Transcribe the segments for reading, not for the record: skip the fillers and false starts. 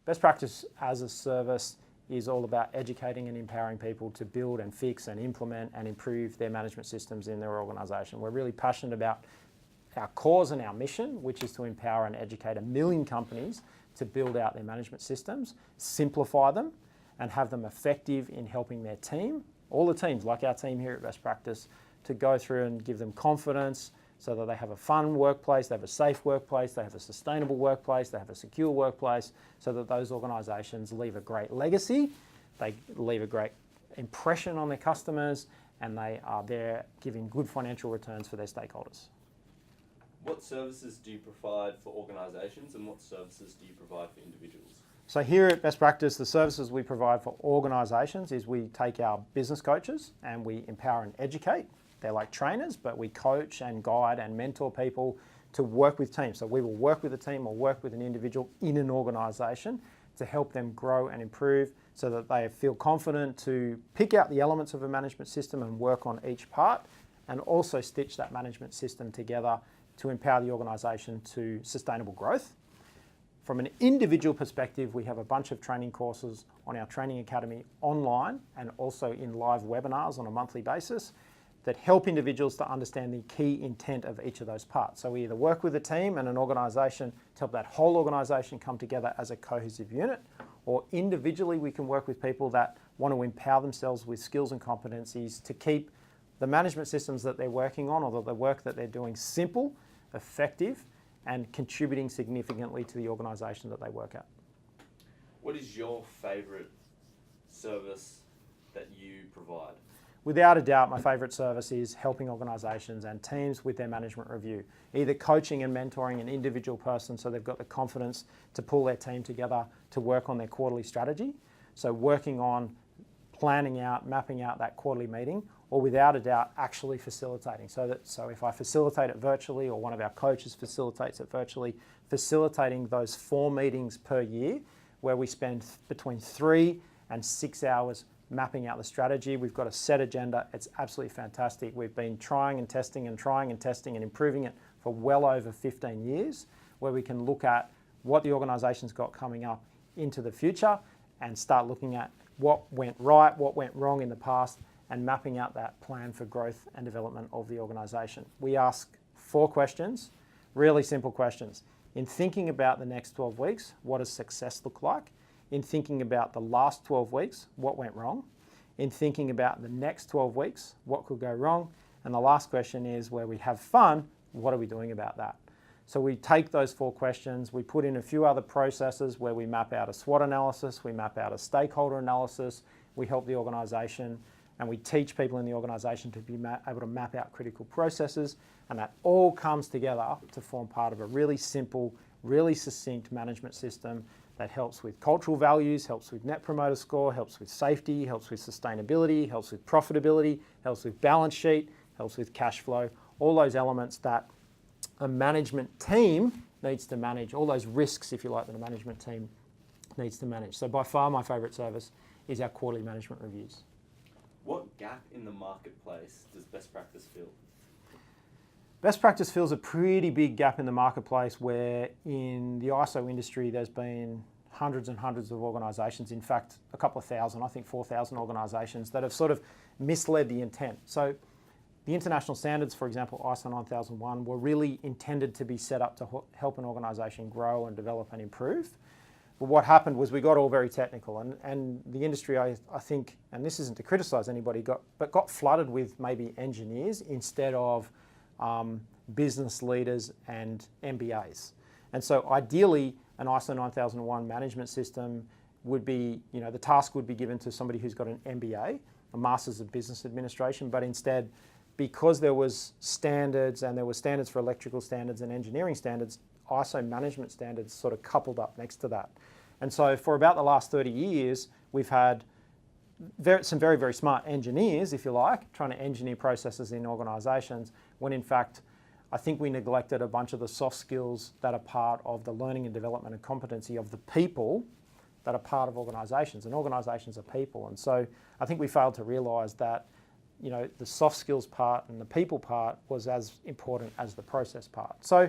best practice as a service is all about educating and empowering people to build and fix and implement and improve their management systems in their organisation. We're really passionate about our cause and our mission, which is to empower and educate 1 million companies to build out their management systems, simplify them, and have them effective in helping their team, all the teams, like our team here at Best Practice, to go through and give them confidence so that they have a fun workplace, they have a safe workplace, they have a sustainable workplace, they have a secure workplace, so that those organisations leave a great legacy, they leave a great impression on their customers, and they are there giving good financial returns for their stakeholders. What services do you provide for organisations, and what services do you provide for individuals? So here at Best Practice, the services we provide for organisations is we take our business coaches and we empower and educate. They're like trainers, but we coach and guide and mentor people to work with teams. So we will work with a team or work with an individual in an organisation to help them grow and improve so that they feel confident to pick out the elements of a management system and work on each part, and also stitch that management system together to empower the organisation to sustainable growth. From an individual perspective, we have a bunch of training courses on our training academy online and also in live webinars on a monthly basis that help individuals to understand the key intent of each of those parts. So we either work with a team and an organisation to help that whole organisation come together as a cohesive unit, or individually we can work with people that want to empower themselves with skills and competencies to keep the management systems that they're working on or the work that they're doing simple, effective, and contributing significantly to the organisation that they work at. What is your favourite service that you provide? Without a doubt, my favourite service is helping organisations and teams with their management review, either coaching and mentoring an individual person so they've got the confidence to pull their team together to work on their quarterly strategy. So working on planning out, mapping out that quarterly meeting, or without a doubt, actually facilitating. So if I facilitate it virtually or one of our coaches facilitates it virtually, facilitating those 4 meetings per year where we spend between 3 and 6 hours mapping out the strategy. We've got a set agenda. It's absolutely fantastic. We've been trying and testing and improving it for well over 15 years, where we can look at what the organisation's got coming up into the future and start looking at what went right, what went wrong in the past, and mapping out that plan for growth and development of the organisation. We ask 4 questions, really simple questions. In thinking about the next 12 weeks, what does success look like? In thinking about the last 12 weeks, what went wrong? In thinking about the next 12 weeks, what could go wrong? And the last question is, where we have fun, what are we doing about that? So we take those 4 questions, we put in a few other processes where we map out a SWOT analysis, we map out a stakeholder analysis, we help the organisation, and we teach people in the organisation to be able to map out critical processes, and that all comes together to form part of a really simple, really succinct management system that helps with cultural values, helps with net promoter score, helps with safety, helps with sustainability, helps with profitability, helps with balance sheet, helps with cash flow, all those elements that a management team needs to manage, all those risks, if you like, that a management team needs to manage. So by far my favourite service is our quarterly management reviews. What gap in the marketplace does Best Practice fill? Best Practice fills a pretty big gap in the marketplace where in the ISO industry there's been hundreds and hundreds of organisations, in fact a couple of thousand, I think 4,000 organisations that have sort of misled the intent. So the international standards, for example, ISO 9001, were really intended to be set up to help an organisation grow and develop and improve. But what happened was we got all very technical, and the industry, I think, and this isn't to criticise anybody, got flooded with maybe engineers instead of business leaders and MBAs. And so ideally, an ISO 9001 management system would be, the task would be given to somebody who's got an MBA, a Masters of Business Administration, but instead, because there was standards and there were standards for electrical standards and engineering standards, ISO management standards sort of coupled up next to that. And so for about the last 30 years, we've had some very, very smart engineers, if you like, trying to engineer processes in organisations, when in fact, I think we neglected a bunch of the soft skills that are part of the learning and development and competency of the people that are part of organisations, and organisations are people. And so I think we failed to realise that, the soft skills part and the people part was as important as the process part. So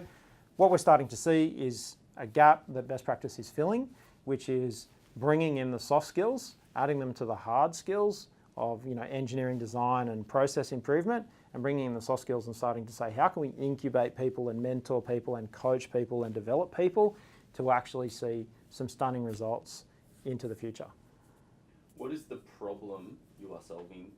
what we're starting to see is a gap that Best Practice is filling which is bringing in the soft skills, adding them to the hard skills of engineering design and process improvement, and bringing in the soft skills and starting to say, how can we incubate people and mentor people and coach people and develop people to actually see some stunning results into the future. What is the problem you are solving?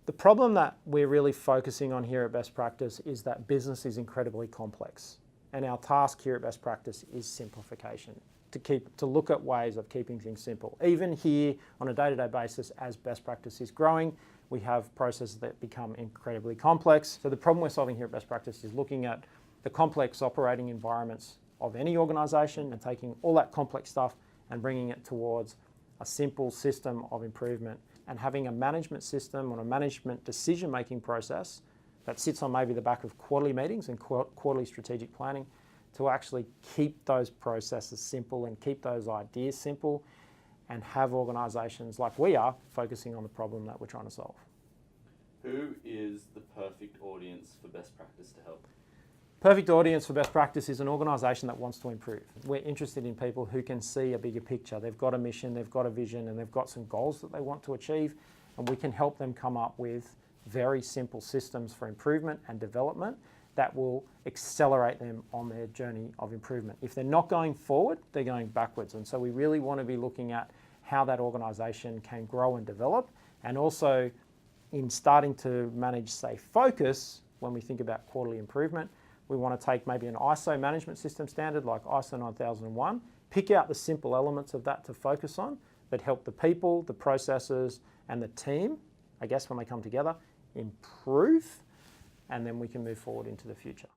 The problem that we're really focusing on here at Best Practice is that business is incredibly complex. And our task here at Best Practice is simplification, to look at ways of keeping things simple. Even here on a day-to-day basis, as Best Practice is growing, we have processes that become incredibly complex. So the problem we're solving here at Best Practice is looking at the complex operating environments of any organisation and taking all that complex stuff and bringing it towards a simple system of improvement, and having a management system or a management decision-making process that sits on maybe the back of quarterly meetings and quarterly strategic planning to actually keep those processes simple and keep those ideas simple, and have organisations like we are focusing on the problem that we're trying to solve. Who is the perfect audience for Best Practice to help? Perfect audience for Best Practice is an organisation that wants to improve. We're interested in people who can see a bigger picture. They've got a mission, they've got a vision, and they've got some goals that they want to achieve, and we can help them come up with very simple systems for improvement and development that will accelerate them on their journey of improvement. If they're not going forward, they're going backwards. And so we really want to be looking at how that organisation can grow and develop, and also in starting to manage, say, focus, when we think about quarterly improvement, we want to take maybe an ISO management system standard like ISO 9001, pick out the simple elements of that to focus on that help the people, the processes, and the team, I guess when they come together, improve, and then we can move forward into the future.